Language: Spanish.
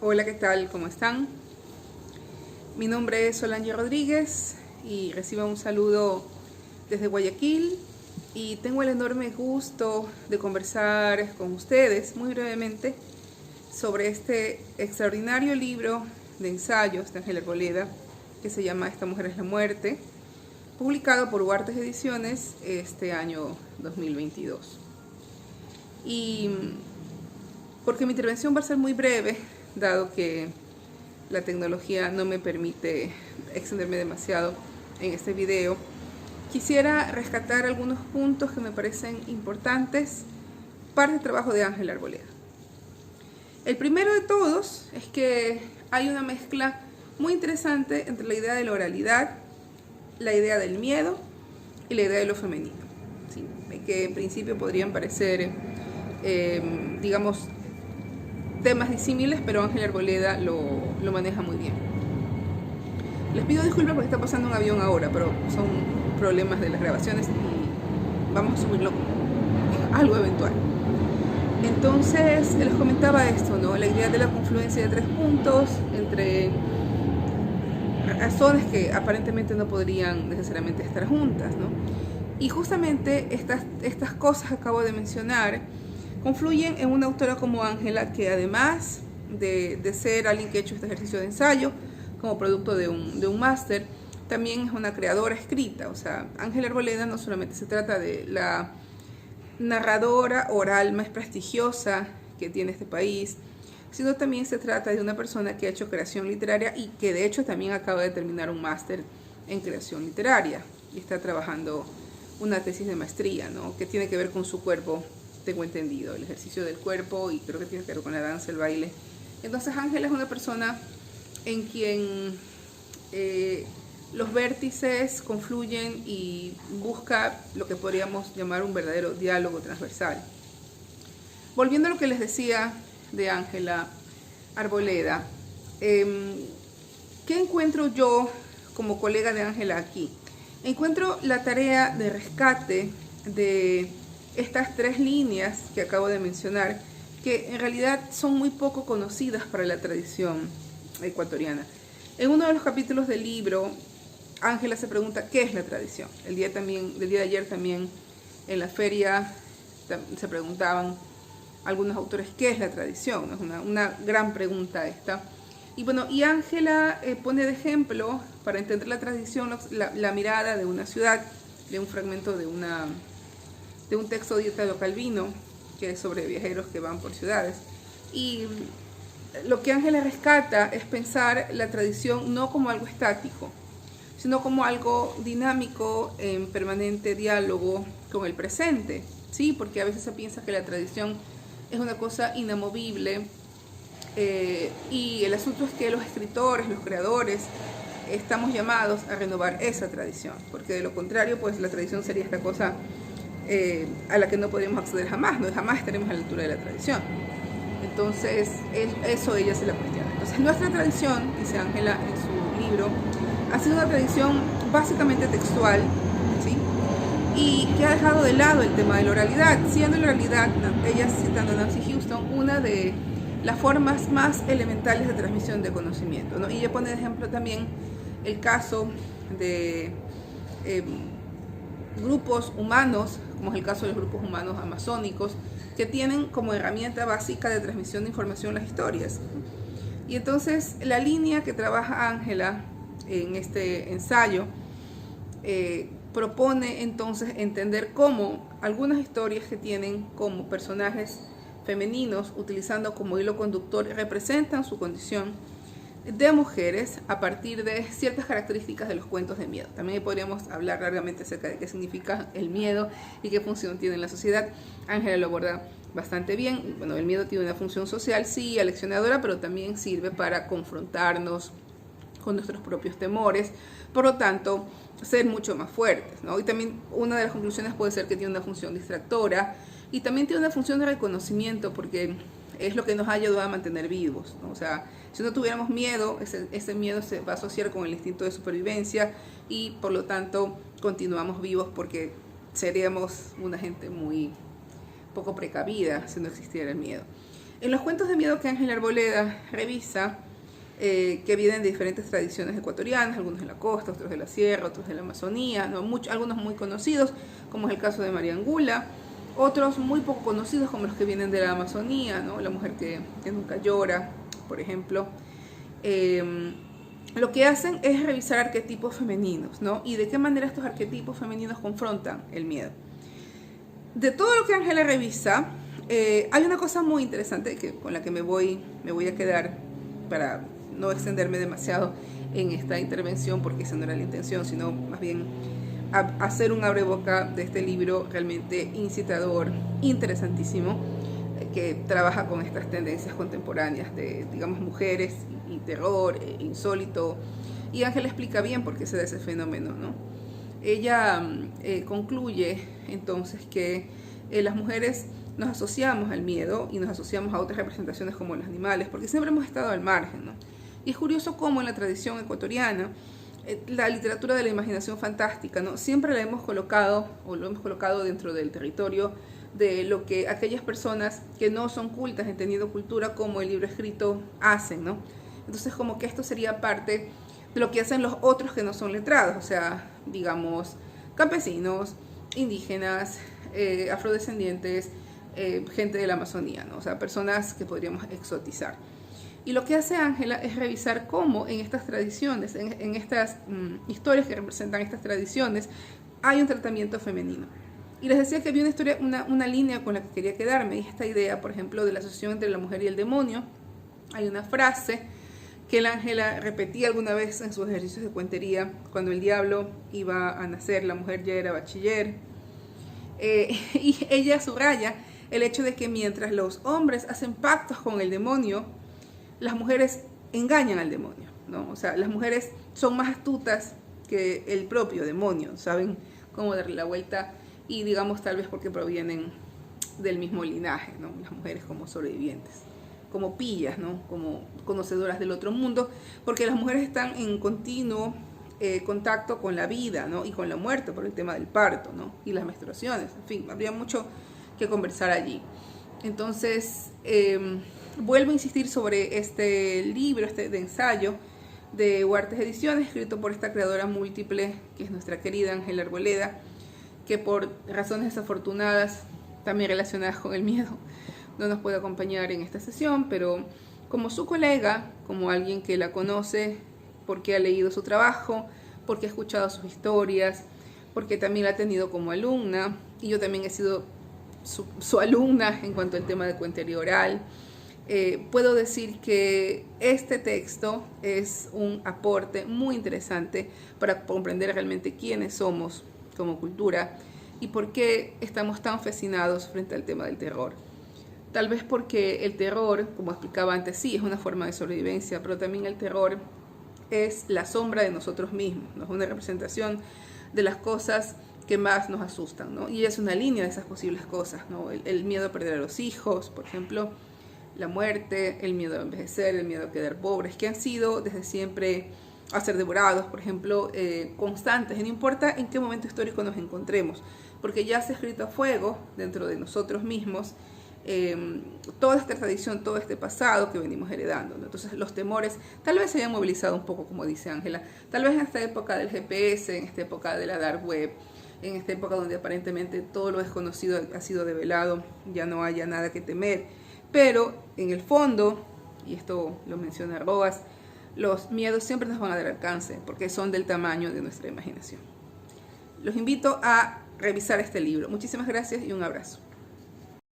Hola, ¿qué tal? ¿Cómo están? Mi nombre es Solange Rodríguez y recibo un saludo desde Guayaquil y tengo el enorme gusto de conversar con ustedes muy brevemente sobre este extraordinario libro de ensayos de Ángela Arboleda que se llama Esta mujer es la muerte, publicado por Huartes Ediciones este año 2022. Y porque mi intervención va a ser muy breve, dado que la tecnología no me permite extenderme demasiado en este video, quisiera rescatar algunos puntos que me parecen importantes para el trabajo de Ángela Arboleda. El primero de todos es que hay una mezcla muy interesante entre la idea de la oralidad, la idea del miedo y la idea de lo femenino, ¿sí? Que en principio podrían parecer, digamos, temas disímiles, pero Ángela Arboleda lo maneja muy bien. Les pido disculpas porque está pasando un avión ahora, pero son problemas de las grabaciones y vamos a asumirlo como algo eventual. Entonces, les comentaba esto, ¿no? La idea de la confluencia de tres puntos entre razones que aparentemente no podrían necesariamente estar juntas, ¿no? Y justamente estas cosas que acabo de mencionar confluyen en una autora como Ángela, que además de ser alguien que ha hecho este ejercicio de ensayo como producto de un máster, también es una creadora escrita. O sea, Ángela Arboleda no solamente se trata de la narradora oral más prestigiosa que tiene este país, sino también se trata de una persona que ha hecho creación literaria y que de hecho también acaba de terminar un máster en creación literaria y está trabajando una tesis de maestría, ¿no? Que tiene que ver con su cuerpo, tengo entendido, el ejercicio del cuerpo, y creo que tiene que ver con la danza, el baile. Entonces Ángela es una persona en quien los vértices confluyen y busca lo que podríamos llamar un verdadero diálogo transversal. Volviendo a lo que les decía de Ángela Arboleda, ¿qué encuentro yo como colega de Ángela aquí? Encuentro la tarea de rescate de estas tres líneas que acabo de mencionar, que en realidad son muy poco conocidas para la tradición ecuatoriana. En uno de los capítulos del libro, Ángela se pregunta ¿qué es la tradición? Del día de ayer también en la feria se preguntaban algunos autores ¿qué es la tradición? Es una gran pregunta esta. Y bueno, y Ángela pone de ejemplo, para entender la tradición, la mirada de una ciudad, de un fragmento de un texto de Italo Calvino, que es sobre viajeros que van por ciudades. Y lo que Ángela rescata es pensar la tradición no como algo estático, sino como algo dinámico, en permanente diálogo con el presente, ¿sí? Porque a veces se piensa que la tradición es una cosa inamovible, y el asunto es que los escritores, los creadores, estamos llamados a renovar esa tradición, porque de lo contrario, pues la tradición sería esta cosa a la que no podríamos acceder jamás, ¿no? Jamás estaremos a la altura de la tradición. Entonces, eso ella se la cuestiona. Entonces, nuestra tradición, dice Ángela en su libro, ha sido una tradición básicamente textual, ¿sí? Y que ha dejado de lado el tema de la oralidad, siendo la oralidad, ella citando a Nancy Houston, una de las formas más elementales de transmisión de conocimiento, ¿no? Y ella pone de ejemplo también el caso de grupos humanos, como es el caso de los grupos humanos amazónicos, que tienen como herramienta básica de transmisión de información las historias. Y entonces la línea que trabaja Ángela en este ensayo propone entonces entender cómo algunas historias que tienen como personajes femeninos, utilizando como hilo conductor, representan su condición de mujeres a partir de ciertas características de los cuentos de miedo. También podríamos hablar largamente acerca de qué significa el miedo y qué función tiene en la sociedad. Ángela lo aborda bastante bien. Bueno, el miedo tiene una función social, sí, aleccionadora, pero también sirve para confrontarnos con nuestros propios temores, por lo tanto, ser mucho más fuertes, ¿no? Y también una de las conclusiones puede ser que tiene una función distractora y también tiene una función de reconocimiento, porque es lo que nos ha ayudado a mantener vivos, ¿no? O sea, si no tuviéramos miedo, ese miedo se va a asociar con el instinto de supervivencia y por lo tanto continuamos vivos porque seríamos una gente muy poco precavida si no existiera el miedo. En los cuentos de miedo que Ángela Arboleda revisa, que vienen de diferentes tradiciones ecuatorianas, algunos en la costa, otros de la sierra, otros de la Amazonía, ¿no? Algunos muy conocidos, como es el caso de María Angula, otros muy poco conocidos, como los que vienen de la Amazonía, ¿no? La mujer que nunca llora, por ejemplo. Lo que hacen es revisar arquetipos femeninos, ¿no? Y de qué manera estos arquetipos femeninos confrontan el miedo. De todo lo que Ángela revisa, hay una cosa muy interesante con la que me voy a quedar para no extenderme demasiado en esta intervención, porque esa no era la intención, sino más bien hacer un abreboca de este libro realmente incitador, interesantísimo, que trabaja con estas tendencias contemporáneas de, digamos, mujeres y terror, insólito, y Ángela explica bien por qué se da ese fenómeno, ¿no? Ella concluye entonces que las mujeres nos asociamos al miedo y nos asociamos a otras representaciones como los animales, porque siempre hemos estado al margen, ¿no? Y es curioso cómo en la tradición ecuatoriana, la literatura de la imaginación fantástica, ¿no? Siempre la hemos colocado, o lo hemos colocado dentro del territorio de lo que aquellas personas que no son cultas, entendiendo cultura como el libro escrito, hacen, ¿no? Entonces como que esto sería parte de lo que hacen los otros que no son letrados, o sea, digamos, campesinos, indígenas, afrodescendientes, gente de la Amazonía, ¿no? O sea, personas que podríamos exotizar. Y lo que hace Ángela es revisar cómo en estas tradiciones, en estas historias que representan estas tradiciones, hay un tratamiento femenino. Y les decía que había una línea con la que quería quedarme, y esta idea, por ejemplo, de la asociación entre la mujer y el demonio. Hay una frase que el Ángela repetía alguna vez en sus ejercicios de cuentería: cuando el diablo iba a nacer, la mujer ya era bachiller. Y ella subraya el hecho de que mientras los hombres hacen pactos con el demonio, las mujeres engañan al demonio, ¿no? O sea, las mujeres son más astutas que el propio demonio, saben cómo darle la vuelta, y digamos tal vez porque provienen del mismo linaje, ¿no? Las mujeres como sobrevivientes, como pillas, ¿no? Como conocedoras del otro mundo, porque las mujeres están en continuo contacto con la vida, ¿no? Y con la muerte por el tema del parto, ¿no? Y las menstruaciones, en fin, habría mucho que conversar allí. Entonces, vuelvo a insistir sobre este libro, de ensayo de Huartes Ediciones, escrito por esta creadora múltiple, que es nuestra querida Ángela Arboleda, que por razones desafortunadas, también relacionadas con el miedo, no nos puede acompañar en esta sesión, pero como su colega, como alguien que la conoce, porque ha leído su trabajo, porque ha escuchado sus historias, porque también la ha tenido como alumna, y yo también he sido su alumna en cuanto al tema de cuentería oral, puedo decir que este texto es un aporte muy interesante para comprender realmente quiénes somos como cultura y por qué estamos tan fascinados frente al tema del terror. Tal vez porque el terror, como explicaba antes, sí es una forma de sobrevivencia, pero también el terror es la sombra de nosotros mismos, ¿no? Es una representación de las cosas que más nos asustan, ¿no? Y es una línea de esas posibles cosas, ¿no? El miedo a perder a los hijos, por ejemplo, la muerte, el miedo a envejecer, el miedo a quedar pobres, que han sido desde siempre a ser devorados, por ejemplo, constantes, no importa en qué momento histórico nos encontremos, porque ya se ha escrito a fuego dentro de nosotros mismos toda esta tradición, todo este pasado que venimos heredando, ¿no? Entonces los temores tal vez se hayan movilizado un poco, como dice Ángela, tal vez en esta época del GPS, en esta época de la dark web, en esta época donde aparentemente todo lo desconocido ha sido develado, ya no haya nada que temer, pero en el fondo, y esto lo menciona Roas, los miedos siempre nos van a dar alcance porque son del tamaño de nuestra imaginación. Los invito a revisar este libro. Muchísimas gracias y un abrazo.